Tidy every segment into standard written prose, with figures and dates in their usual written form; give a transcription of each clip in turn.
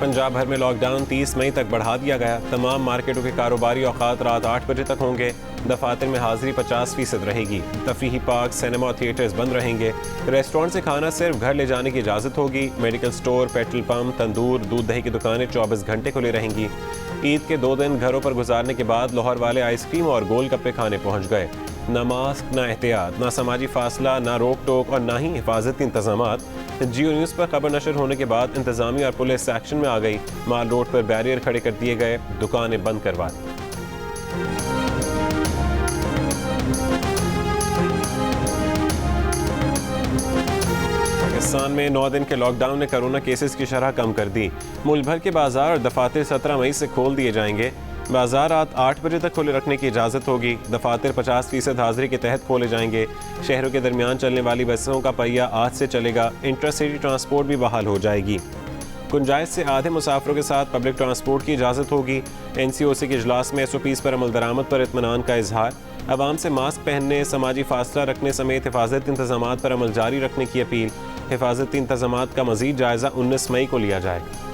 पंजाब भर में लॉकडाउन 30 मई तक बढ़ा दिया गया। तमाम मार्केटों के कारोबारी औकात रात 8 बजे तक होंगे। दफातर में हाजिरी 50% रहेगी। तफरीही पार्क, सिनेमा और थिएटर्स बंद रहेंगे। रेस्टोरेंट से खाना सिर्फ घर ले जाने की इजाज़त होगी। मेडिकल स्टोर, पेट्रोल पंप, तंदूर, दूध दही की दुकानें 24 घंटे खुली रहेंगी। ईद के 2 दिन घरों पर गुजारने के बाद लाहौर वाले आइसक्रीम और गोलगप्पे खाने पहुँच गए। ना मास्क, ना एहतियात, ना समाजी फासला, ना रोक टोक और ना ही हिफाजती इंतजामात। जियो न्यूज़ पर खबर नशर होने के बाद इंतजामिया और पुलिस एक्शन में आ गई। माल रोड पर बैरियर खड़े कर दिए गए, दुकानें बंद करवा दी। पाकिस्तान में 9 दिन के लॉकडाउन ने कोरोना केसेस की शरह कम कर दी। मुल्क भर के बाजार और दफातर 17 मई से खोल दिए जाएंगे। बाजार रात 8 बजे तक खुले रखने की इजाज़त होगी। दफातर 50% हाजिरी के तहत खोले जाएंगे। शहरों के दरमियान चलने वाली बसों का पहिया आज से चलेगा। इंटरसिटी ट्रांसपोर्ट भी बहाल हो जाएगी। गुंजाइश से आधे मुसाफिरों के साथ पब्लिक ट्रांसपोर्ट की इजाज़त होगी। NCOC के इजलास में SOPs पर अमल दरामद पर इत्मीनान का इजहार। अवाम से मास्क पहनने, समाजी फासला रखने समेत हिफाजती इंतजामात पर अमल जारी रखने की अपील। हिफाजती इंतजामात का मजीद जायज़ा 19 मई को लिया जाएगा।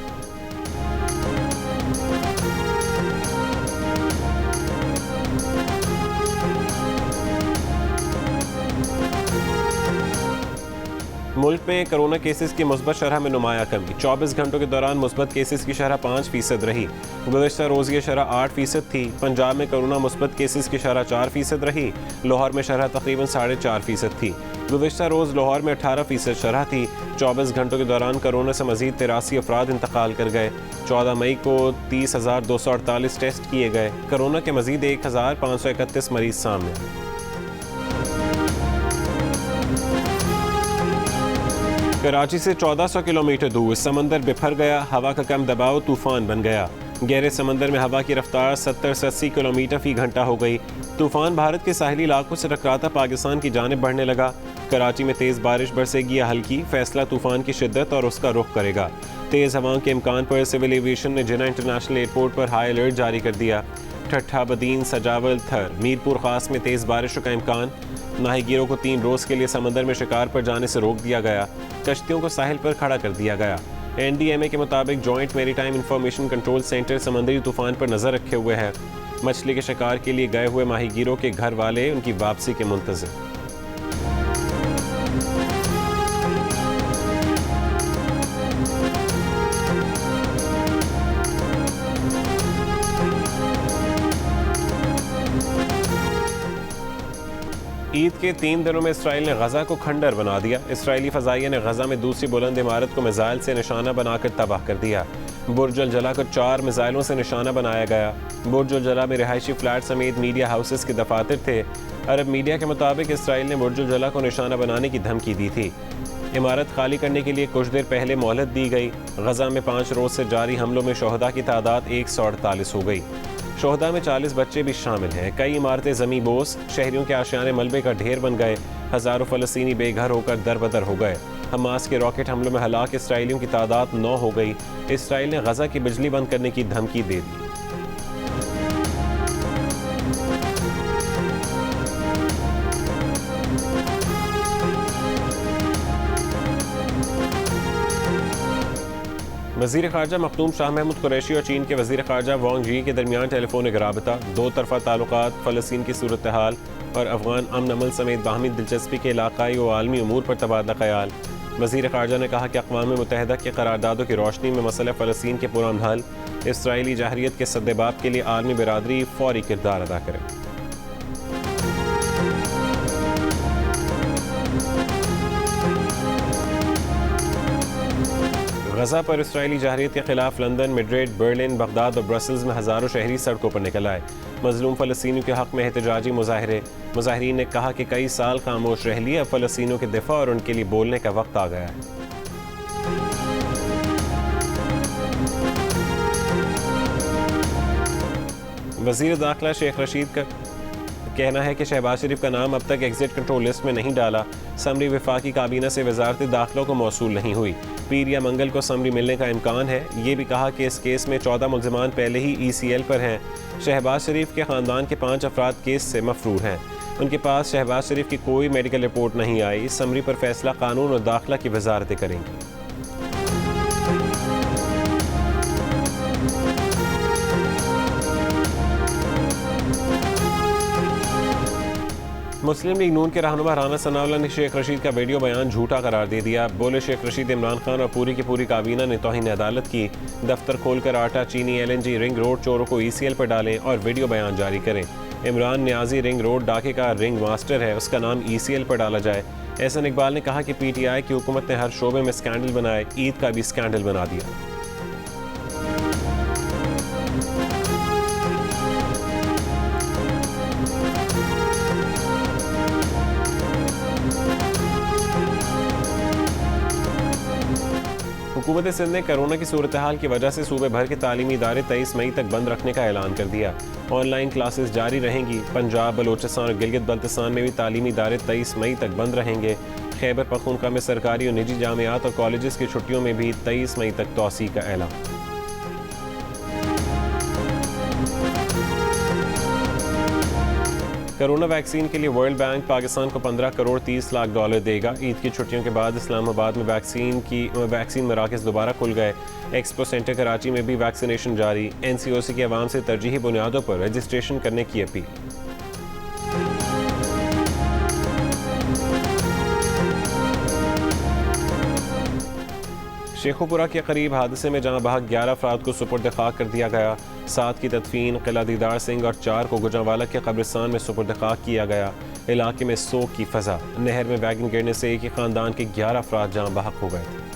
मुल्क में कोरोना केसेस की मुस्बत शरह में नुमाया कमी। 24 घंटों के दौरान मुस्बत केसेस की शरह 5% रही। गुज़श्ता रोज़ ये शरह 8% थी। पंजाब में कोरोना मुस्बत केसेस की शरह 4% रही। लाहौर में शरह तकरीबन 4.5% थी। गुज़श्ता रोज़ लाहौर में 18% शरह थी। 24 घंटों के दौरान कोरोना से मजीद 83 अफराद इंतकाल कर गए। 14 मई को 30,248 टेस्ट किए गए। कोरोना के मजीद 1,531 मरीज सामने। कराची से 1400 किलोमीटर दूर समंदर बिफर गया। हवा का कम दबाव तूफान बन गया। गहरे समंदर में हवा की रफ्तार 70 से 80 किलोमीटर फी घंटा हो गई। तूफान भारत के साहिली इलाकों से टकराता पाकिस्तान की जानिब बढ़ने लगा। कराची में तेज़ बारिश बरसेगी या हल्की, फैसला तूफान की शिद्दत और उसका रुख करेगा। तेज़ हवाओं के इम्कान पर सिविल एविएशन ने जिन्ना इंटरनेशनल एयरपोर्ट पर हाई अलर्ट जारी कर दिया। ठट्ठा, बदीन, सजावल, थर, मीरपुर खास में तेज़ बारिशों का इम्कान। माहीगीरों को 3 रोज़ के लिए समंदर में शिकार पर जाने से रोक दिया गया। कश्तियों को साहिल पर खड़ा कर दिया गया। NDMA के मुताबिक joint maritime information control centre समंदरी तूफान पर नज़र रखे हुए है। मछली के शिकार के लिए गए हुए माहीगीरों के घर वाले उनकी वापसी के मुंतज़िर। ईद के 3 दिनों में इसराइल ने गजा को खंडर बना दिया। इसराइली फ़ज़ाइया ने गजा में दूसरी बुलंद इमारत को मिसाइल से निशाना बनाकर तबाह कर दिया। बुर्ज अल जला को 4 मिसाइलों से निशाना बनाया गया। बुर्ज अल जला में रिहायशी फ्लैट समेत मीडिया हाउसेस के दफातर थे। अरब मीडिया के मुताबिक इसराइल ने बुर्ज अल जला को निशाना बनाने की धमकी दी थी। इमारत खाली करने के लिए कुछ देर पहले मोहलत दी गई। गजा में 5 रोज़ से जारी हमलों में शोहदा की तादाद 148 हो गई। शोहदा में 40 बच्चे भी शामिल हैं। कई इमारतें ज़मी बोस, शहरियों के आशियाने मलबे का ढेर बन गए। हज़ारों फ़लस्तीनी बेघर होकर दरबदर हो गए। हमास के रॉकेट हमलों में हलाक इसराइलियों की तादाद 9 हो गई। इसराइल ने गजा की बिजली बंद करने की धमकी दे दी। वज़ीर ख़ारजा मखदूम शाह महमूद कुरैशी और चीन के वज़ीर ख़ारजा वांग यी के दरमियान टेलीफोनिक राबता, 2 तरफ़ा ताल्लुकात, फ़लस्तीन की सूरत हाल और अफ़गान अमन अमल समेत बाहमी दिलचस्पी के इलाक़ाई व आलमी अमूर पर तबादला ख़याल। वज़ीर ख़ारजा ने कहा कि अक़वाम मुत्तहिदा की क़रारदादों की रोशनी में मसला फ़लस्तीन के पुरअमन हल, इसराइली जहरियत के सद्देबाब के लिए आलमी बिरादरी फ़ौरी किरदार अदा करे। गजा पर इसराइली जहरियत के खिलाफ लंदन, मैड्रिड, बर्लिन, बगदाद और ब्रसल्स में हज़ारों शहरी सड़कों पर निकल आए। मजलूम फ़लस्तीनियों के हक़ में एहतजाजी मुजाहरे। मुजाहिरीन ने कहा कि कई साल खामोश रह लिए, अब फ़लस्तीनियों के दिफा और उनके लिए बोलने का वक्त आ गया है। वज़ीर दाखिला शेख रशीद का कहना है कि शहबाज शरीफ का नाम अब तक एग्जिट कंट्रोल लिस्ट में नहीं डाला। समरी वफाकी काबीना से वजारत दाखिला को मौसूल नहीं हुई। पीर या मंगल को समरी मिलने का इम्कान है। ये भी कहा कि इस केस में 14 मुल्ज़िमान पहले ही ECL पर हैं। शहबाज शरीफ के ख़ानदान के 5 अफराद केस से मफरूर हैं। उनके पास शहबाज शरीफ की कोई मेडिकल रिपोर्ट नहीं आई। समरी पर फैसला कानून और दाखिला की वजारतें करेंगी। मुस्लिम लीग नून के रहनुमा राना सनाउल्लाह ने शेख रशीद का वीडियो बयान झूठा करार दे दिया। बोले शेख रशीद इमरान खान और पूरी की पूरी काबीना ने तौहीन अदालत की। दफ्तर खोलकर आटा, चीनी, LNG, रिंग रोड चोरों को ECL पर डालें और वीडियो बयान जारी करें। इमरान न्याजी रिंग रोड डाके का रिंग मास्टर है, उसका नाम ECL पर डाला जाए। एहसन इकबाल ने कहा कि PTI की हुकूमत ने हर शोबे में स्कैंडल बनाए, ईद का भी स्कैंडल बना दिया। हुकूमत सिंध ने कोरोना की सूरत हाल की वजह से सूबे भर के तालीमी इदारे 23 मई तक बंद रखने का ऐलान कर दिया। ऑनलाइन क्लासेस जारी रहेंगी। पंजाब, बलोचिस्तान और गिलगित बल्तिस्तान में भी तालीमी इदारे 23 मई तक बंद रहेंगे। खैबर पख्तूनख्वा में सरकारी और निजी जामियात और कॉलेजेस की छुट्टियों में भी 23 मई तक तौसी का ऐलान। कोरोना वैक्सीन के लिए वर्ल्ड बैंक पाकिस्तान को 15 करोड़ 30 लाख डॉलर देगा। ईद की छुट्टियों के बाद इस्लामाबाद में वैक्सीन मराकज़ दोबारा खुल गए। एक्सपो सेंटर कराची में भी वैक्सीनेशन जारी। NCOC की अवाम से तरजीही बुनियादों पर रजिस्ट्रेशन करने की अपील। शेखुपुरा के करीब हादसे में जहां बहक 11 अफराद को सुपुर्द खाक कर दिया गया। 7 की तदफीन किला दीदार सिंह और 4 को गुजरांवाला के कब्रिस्तान में सुपुर्द खाक किया गया। इलाके में सोग की फजा। नहर में वैगन गिरने से एक ही खानदान के 11 अफराद जहां बहक हो गए थे।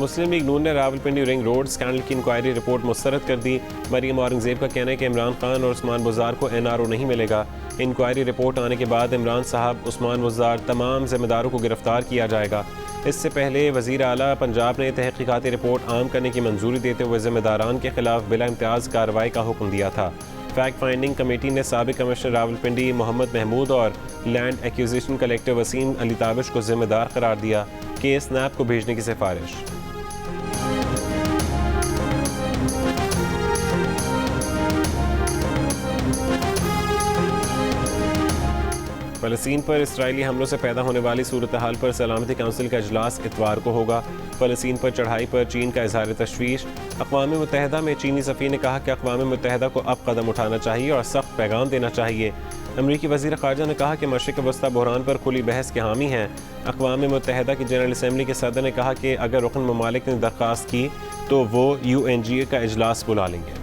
मुस्लिम लीग नून ने रावलपिंडी रिंग रोड स्कैंडल की इंक्वायरी रिपोर्ट मुस्तरद कर दी। मरीम औरंगजेब का कहना है कि इमरान खान और उस्मान बुज़दार को NRO नहीं मिलेगा। इंक्वायरी रिपोर्ट आने के बाद इमरान साहब, उस्मान बुज़दार तमाम जिम्मेदारों को गिरफ्तार किया जाएगा। इससे पहले वज़ीर आला पंजाब ने तहकीकाती रिपोर्ट आम करने की मंजूरी देते हुए जिम्मेदारान के खिलाफ बिला इम्तियाज़ कार्रवाई का हुक्म दिया था। फैक्ट फाइंडिंग कमेटी ने साबिक कमिश्नर रावलपिंडी मोहम्मद महमूद और land acquisition collector Waseem Ali Tabish को जिम्मेदार करार दिया। केस NAB को भेजने की सिफारिश। फ़लस्तीन पर इसराइली हमलों से पैदा होने वाली सूरत हाल पर सलामती काउंसिल का इजलास इतवार को होगा। फ़लस्तीन पर चढ़ाई पर चीन का इजहार तशवीश। अक़वाम मुत्तहिदा में चीनी सफ़ीर ने कहा कि अक़वाम मुत्तहिदा को अब कदम उठाना चाहिए और सख्त पैगाम देना चाहिए। अमरीकी वज़ीर ख़ारजा ने कहा कि मशरिक़ वस्ता बहरान पर खुली बहस के हामी हैं। अक़वाम मुत्तहिदा की जनरल असम्बली के सदर ने कहा कि अगर रुकन ममालिक ने दरख्वास्त की तो वो UNGA का इजलास बुला लेंगे।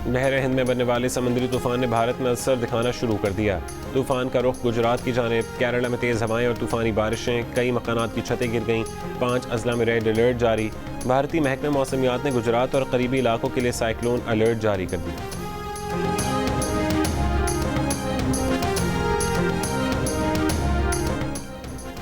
बहर हिंद में बनने वाले समुद्री तूफान ने भारत में असर दिखाना शुरू कर दिया। तूफान का रुख गुजरात की जानिब। केरला में तेज़ हवाएं और तूफ़ानी बारिशें। कई मकानात की छतें गिर गईं। 5 अजला में रेड अलर्ट जारी। भारतीय महकमा मौसमियात ने गुजरात और करीबी इलाकों के लिए साइक्लोन अलर्ट जारी कर दिया।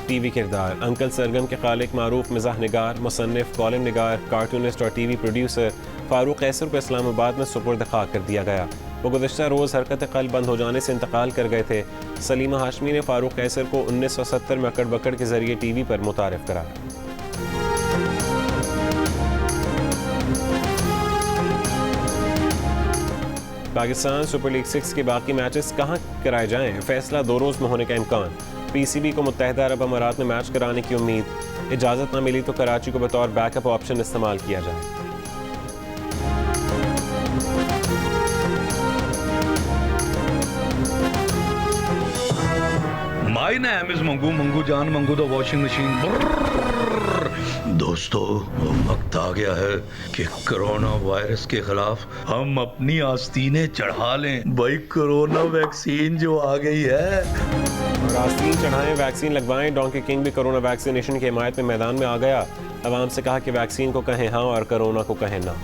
TV किरदार अंकल सरगम के खालिक, मारूफ मिज़ाह निगार, मुसन्निफ, कॉलम निगार, कार्टूनिस्ट और TV प्रोड्यूसर फारूक कैसर को इस्लामाबाद में सुपुर्द खाक कर दिया गया। वो गुज़श्ता रोज़ हरकत क़ल्ब बंद हो जाने से इंतकाल कर गए थे। सलीमा हाशमी ने फारूक कैसर को 1970 में अकड़ बकड़ के ज़रिए TV पर मुतारिफ कराया। पाकिस्तान सुपर लीग 6 के बाकी मैचेस कहाँ कराए जाएं, फैसला 2 रोज़ में होने का इम्कान। PCB को मुत्तहिदा अरब अमारात में मैच कराने की उम्मीद। इजाज़त न मिली तो कराची को बतौर बैकअप ऑप्शन इस्तेमाल किया जाए। My name is Mangu Mangu जान मंगू द वॉशिंग मशीन। दोस्तों वक्त आ गया है कि कोरोना वायरस के खिलाफ हम अपनी आस्तीनें चढ़ा लें। भाई कोरोना वैक्सीन जो आ गई है, और आस्तीन चढ़ाएं, वैक्सीन लगवाएं। डोंकी किंग भी कोरोना वैक्सीनेशन की हिमायत में मैदान में आ गया। अवाम से कहा कि वैक्सीन को कहें हाँ और कोरोना को कहें ना।